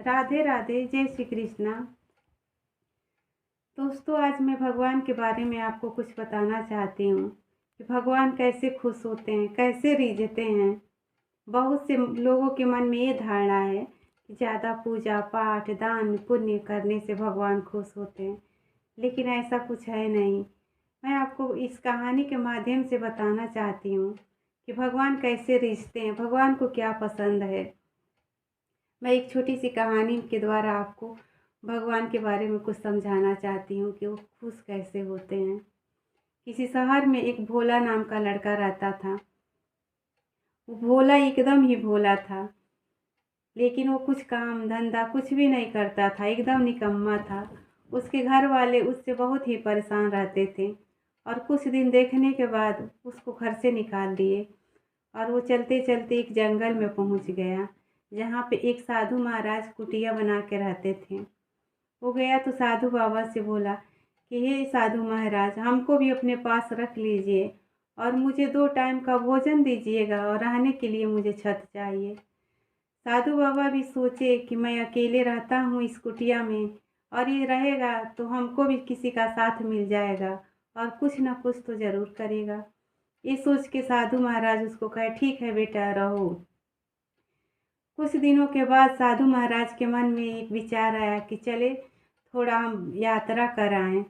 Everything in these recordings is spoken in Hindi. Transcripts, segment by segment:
राधे राधे, जय श्री कृष्णा। दोस्तों, आज मैं भगवान के बारे में आपको कुछ बताना चाहती हूँ कि भगवान कैसे खुश होते हैं, कैसे रिझते हैं। बहुत से लोगों के मन में ये धारणा है कि ज़्यादा पूजा पाठ दान पुण्य करने से भगवान खुश होते हैं, लेकिन ऐसा कुछ है नहीं। मैं आपको इस कहानी के माध्यम से बताना चाहती हूँ कि भगवान कैसे रिझते हैं, भगवान को क्या पसंद है। मैं एक छोटी सी कहानी के द्वारा आपको भगवान के बारे में कुछ समझाना चाहती हूँ कि वो खुश कैसे होते हैं। किसी शहर में एक भोला नाम का लड़का रहता था। वो भोला एकदम ही भोला था, लेकिन वो कुछ काम धंधा कुछ भी नहीं करता था, एकदम निकम्मा था। उसके घर वाले उससे बहुत ही परेशान रहते थे और कुछ दिन देखने के बाद उसको घर से निकाल दिए और वो चलते चलते एक जंगल में पहुंच गया, जहाँ पे एक साधु महाराज कुटिया बना के रहते थे। वो गया तो साधु बाबा से बोला कि हे साधु महाराज, हमको भी अपने पास रख लीजिए और मुझे 2 टाइम का भोजन दीजिएगा और रहने के लिए मुझे छत चाहिए। साधु बाबा भी सोचे कि मैं अकेले रहता हूँ इस कुटिया में और ये रहेगा तो हमको भी किसी का साथ मिल जाएगा और कुछ ना कुछ तो ज़रूर करेगा। ये सोच के साधु महाराज उसको कहे, ठीक है बेटा, रहो। कुछ दिनों के बाद साधु महाराज के मन में एक विचार आया कि चले थोड़ा हम यात्रा कर आएँ।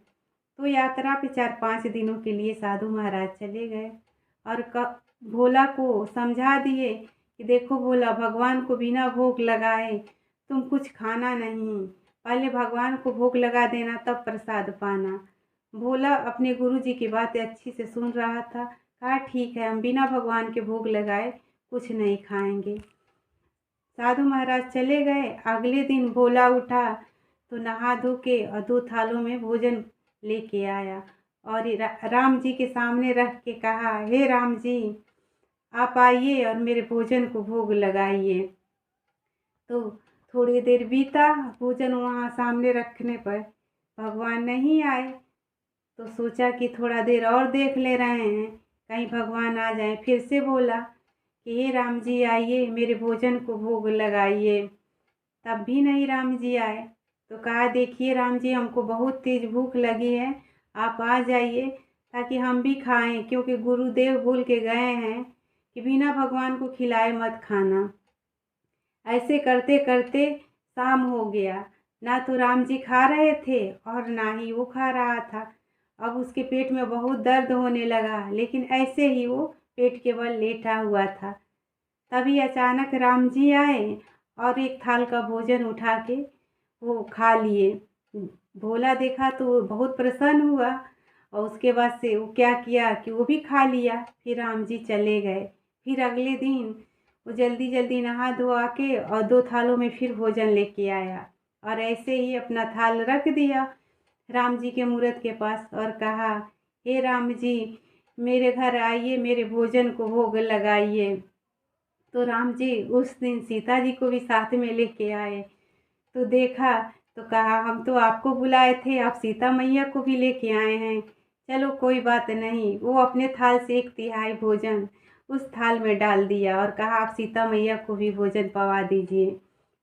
तो यात्रा पे 4-5 दिनों के लिए साधु महाराज चले गए और भोला को समझा दिए कि देखो भोला, भगवान को बिना भोग लगाए तुम कुछ खाना नहीं, पहले भगवान को भोग लगा देना तब प्रसाद पाना। भोला अपने गुरुजी की बातें अच्छी से सुन रहा था। कहा ठीक है, हम बिना भगवान के भोग लगाए कुछ नहीं खाएंगे। साधु महाराज चले गए। अगले दिन भोला उठा तो नहा धो के और 2 थालों में भोजन लेके आया और राम जी के सामने रख के कहा, हे राम जी, आप आइए और मेरे भोजन को भोग लगाइए। तो थोड़ी देर बीता, भोजन वहाँ सामने रखने पर भगवान नहीं आए। तो सोचा कि थोड़ा देर और देख ले रहे हैं, कहीं भगवान आ जाए। फिर से बोला कि हे राम जी, आइए मेरे भोजन को भोग लगाइए। तब भी नहीं राम जी आए। तो कहा, देखिए राम जी, हमको बहुत तेज़ भूख लगी है, आप आ जाइए ताकि हम भी खाएं, क्योंकि गुरुदेव बोल के गए हैं कि बिना भगवान को खिलाए मत खाना। ऐसे करते करते शाम हो गया। ना तो राम जी खा रहे थे और ना ही वो खा रहा था। अब उसके पेट में बहुत दर्द होने लगा, लेकिन ऐसे ही वो पेट के बल लेटा हुआ था। तभी अचानक राम जी आए और एक थाल का भोजन उठा के वो खा लिए। भोला देखा तो वो बहुत प्रसन्न हुआ और उसके बाद से वो क्या किया कि वो भी खा लिया। फिर राम जी चले गए। फिर अगले दिन वो जल्दी जल्दी नहा धोआ के और 2 थालों में फिर भोजन लेके आया और ऐसे ही अपना थाल रख दिया राम जी के मूरत के पास और कहा, हे राम जी, मेरे घर आइए, मेरे भोजन को भोग लगाइए। तो राम जी उस दिन सीता जी को भी साथ में लेके आए। तो देखा तो कहा, हम तो आपको बुलाए थे, आप सीता मैया को भी लेके आए हैं। चलो कोई बात नहीं। वो अपने थाल से 1/3 भोजन उस थाल में डाल दिया और कहा, आप सीता मैया को भी भोजन पवा दीजिए।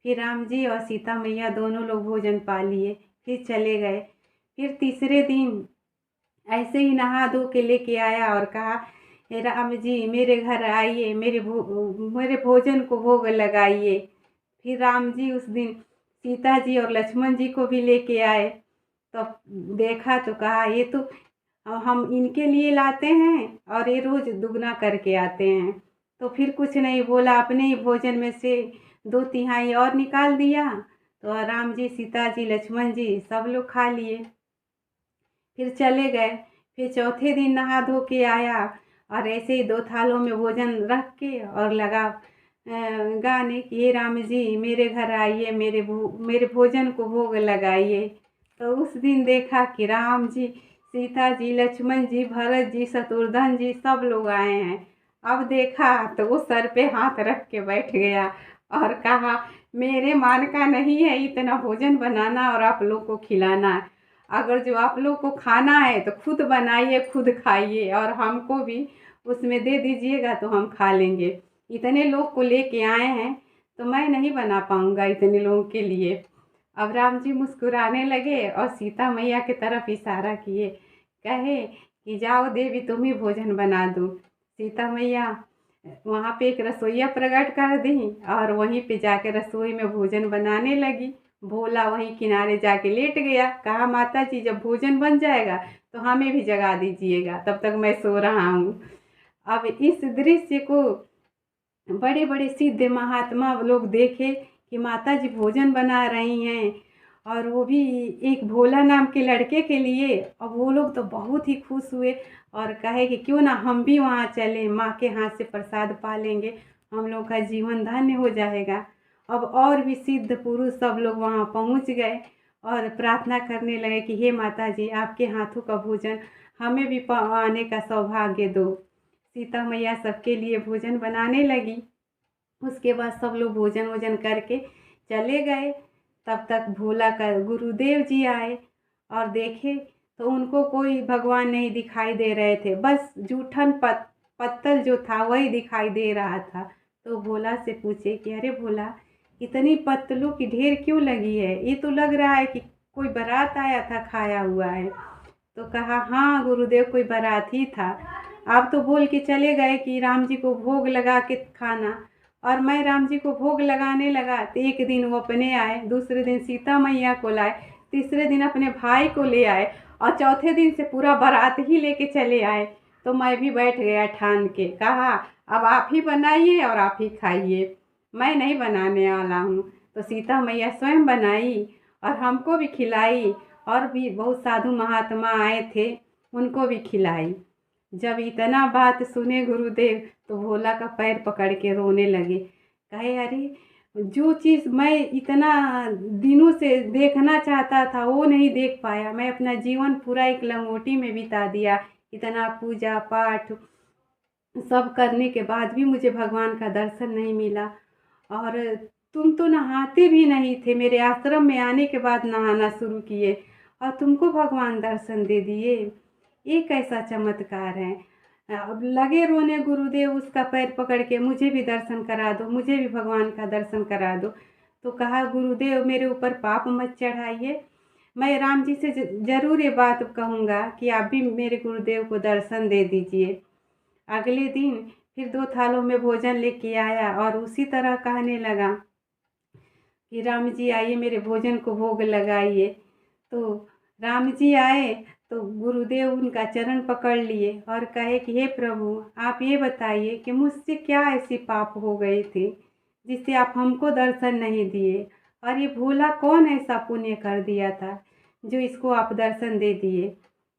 फिर राम जी और सीता मैया दोनों लोग भोजन पा लिए। फिर चले गए। फिर तीसरे दिन ऐसे ही नहा धो के लेके आया और कहा, हे राम जी, मेरे घर आइए, मेरे भोजन को भोग लगाइए। फिर राम जी उस दिन सीता जी और लक्ष्मण जी को भी लेके आए। तो देखा तो कहा, ये तो हम इनके लिए लाते हैं और ये रोज़ दुगना करके आते हैं। तो फिर कुछ नहीं बोला, अपने ही भोजन में से 2/3 और निकाल दिया। तो राम जी, सीता जी, लक्ष्मण जी सब लोग खा लिए। फिर चले गए। फिर चौथे दिन नहा धो के आया और ऐसे ही 2 थालों में भोजन रख के और लगा गाने कि हे राम जी, मेरे घर आइए, मेरे भोजन को भोग लगाइए। तो उस दिन देखा कि राम जी, सीता जी, लक्ष्मण जी, भरत जी, शत्रुघ्न जी सब लोग आए हैं। अब देखा तो वो सर पे हाथ रख के बैठ गया और कहा, मेरे मान का नहीं है इतना भोजन बनाना और आप लोग को खिलाना। अगर जो आप लोग को खाना है तो खुद बनाइए, खुद खाइए और हमको भी उसमें दे दीजिएगा तो हम खा लेंगे। इतने लोग को लेके आए हैं तो मैं नहीं बना पाऊँगा इतने लोगों के लिए। अब राम जी मुस्कुराने लगे और सीता मैया की तरफ इशारा किए, कहे कि जाओ देवी तुम ही भोजन बना दो। सीता मैया वहाँ पे एक रसोइया प्रकट कर दी और वहीं पे जाके रसोई में भोजन बनाने लगी। भोला वहीं किनारे जाके लेट गया, कहा माता जी जब भोजन बन जाएगा तो हमें भी जगा दीजिएगा, तब तक मैं सो रहा हूँ। अब इस दृश्य को बड़े बड़े सिद्ध महात्मा लोग देखे कि माता जी भोजन बना रही हैं और वो भी एक भोला नाम के लड़के के लिए। अब वो लोग तो बहुत ही खुश हुए और कहे कि क्यों ना हम भी वहाँ चलें, माँ के हाथ से प्रसाद पा लेंगे, हम लोग का जीवन धन्य हो जाएगा। अब और भी सिद्ध पुरुष सब लोग वहाँ पहुँच गए और प्रार्थना करने लगे कि हे माता जी आपके हाथों का भोजन हमें भी पाने का सौभाग्य दो। सीता मैया सबके लिए भोजन बनाने लगी। उसके बाद सब लोग भोजन वोजन करके चले गए। तब तक भोला का गुरुदेव जी आए और देखे तो उनको कोई भगवान नहीं दिखाई दे रहे थे, बस जूठन पत्तल जो था वही दिखाई दे रहा था। तो भोला से पूछे कि अरे भोला इतनी पत्तलों की ढेर क्यों लगी है, ये तो लग रहा है कि कोई बारात आया था खाया हुआ है। तो कहा हाँ गुरुदेव कोई बारात ही था, आप तो बोल के चले गए कि राम जी को भोग लगा के खाना, और मैं राम जी को भोग लगाने लगा तो एक दिन वो अपने आए, दूसरे दिन सीता मैया को लाए, तीसरे दिन अपने भाई को ले आए और चौथे दिन से पूरा बारात ही लेके चले आए। तो मैं भी बैठ गया ठान के, कहा अब आप ही बनाइए और आप ही खाइए, मैं नहीं बनाने वाला हूँ। तो सीता मैया स्वयं बनाई और हमको भी खिलाई और भी बहुत साधु महात्मा आए थे उनको भी खिलाई। जब इतना बात सुने गुरुदेव तो भोला का पैर पकड़ के रोने लगे, कहे अरे जो चीज़ मैं इतना दिनों से देखना चाहता था वो नहीं देख पाया, मैं अपना जीवन पूरा एक लंगोटी में बिता दिया, इतना पूजा पाठ सब करने के बाद भी मुझे भगवान का दर्शन नहीं मिला। और तुम तो नहाते भी नहीं थे, मेरे आश्रम में आने के बाद नहाना शुरू किए और तुमको भगवान दर्शन दे दिए, ये कैसा चमत्कार है। अब लगे रोने गुरुदेव उसका पैर पकड़ के, मुझे भी दर्शन करा दो, मुझे भी भगवान का दर्शन करा दो। तो कहा गुरुदेव मेरे ऊपर पाप मत चढ़ाइए, मैं राम जी से ज़रूर ये बात कहूँगा कि आप भी मेरे गुरुदेव को दर्शन दे दीजिए। अगले दिन फिर 2 थालों में भोजन लेके आया और उसी तरह कहने लगा कि राम जी आइए मेरे भोजन को भोग लगाइए। तो राम जी आए तो गुरुदेव उनका चरण पकड़ लिए और कहे कि हे प्रभु आप ये बताइए कि मुझसे क्या ऐसी पाप हो गए थे जिससे आप हमको दर्शन नहीं दिए, और ये भोला कौन ऐसा पुण्य कर दिया था जो इसको आप दर्शन दे दिए।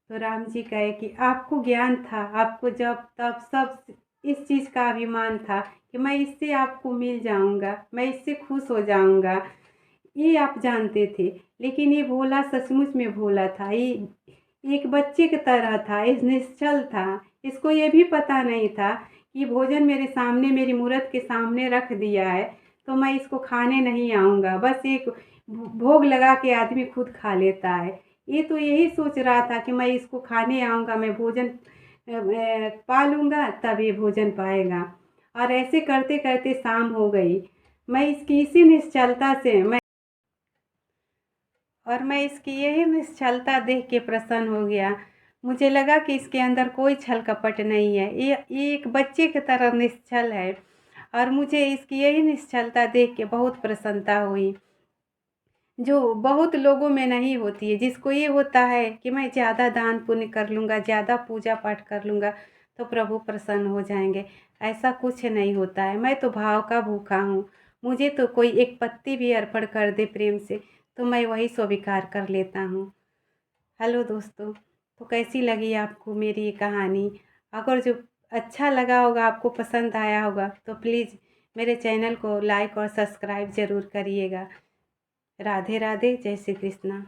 तो राम जी कहे कि आपको ज्ञान था, आपको जब तब सब इस चीज़ का अभिमान था कि मैं इससे आपको मिल जाऊंगा, मैं इससे खुश हो जाऊंगा, ये आप जानते थे। लेकिन ये भोला सचमुच में भोला था, ये एक बच्चे की तरह था, इस निश्चल था, इसको ये भी पता नहीं था कि भोजन मेरे सामने मेरी मूरत के सामने रख दिया है तो मैं इसको खाने नहीं आऊँगा, बस एक भोग लगा के आदमी खुद खा लेता है। ये तो यही सोच रहा था कि मैं इसको खाने आऊँगा, मैं भोजन पा लूँगा तब ये भोजन पाएगा। और ऐसे करते करते शाम हो गई। मैं इसकी इसी निश्चलता से मैं इसकी यही निश्चलता देख के प्रसन्न हो गया। मुझे लगा कि इसके अंदर कोई छल कपट नहीं है, ये एक बच्चे की तरह निश्चल है और मुझे इसकी यही निश्चलता देख के बहुत प्रसन्नता हुई, जो बहुत लोगों में नहीं होती है। जिसको ये होता है कि मैं ज़्यादा दान पुण्य कर लूँगा, ज़्यादा पूजा पाठ कर लूँगा तो प्रभु प्रसन्न हो जाएंगे, ऐसा कुछ नहीं होता है। मैं तो भाव का भूखा हूँ, मुझे तो कोई एक पत्ती भी अर्पण कर दे प्रेम से तो मैं वही स्वीकार कर लेता हूँ। हेलो दोस्तों, तो कैसी लगी आपको मेरी ये कहानी? अगर जो अच्छा लगा होगा, आपको पसंद आया होगा तो प्लीज़ मेरे चैनल को लाइक और सब्सक्राइब ज़रूर करिएगा। राधे राधे, जय श्री कृष्णा।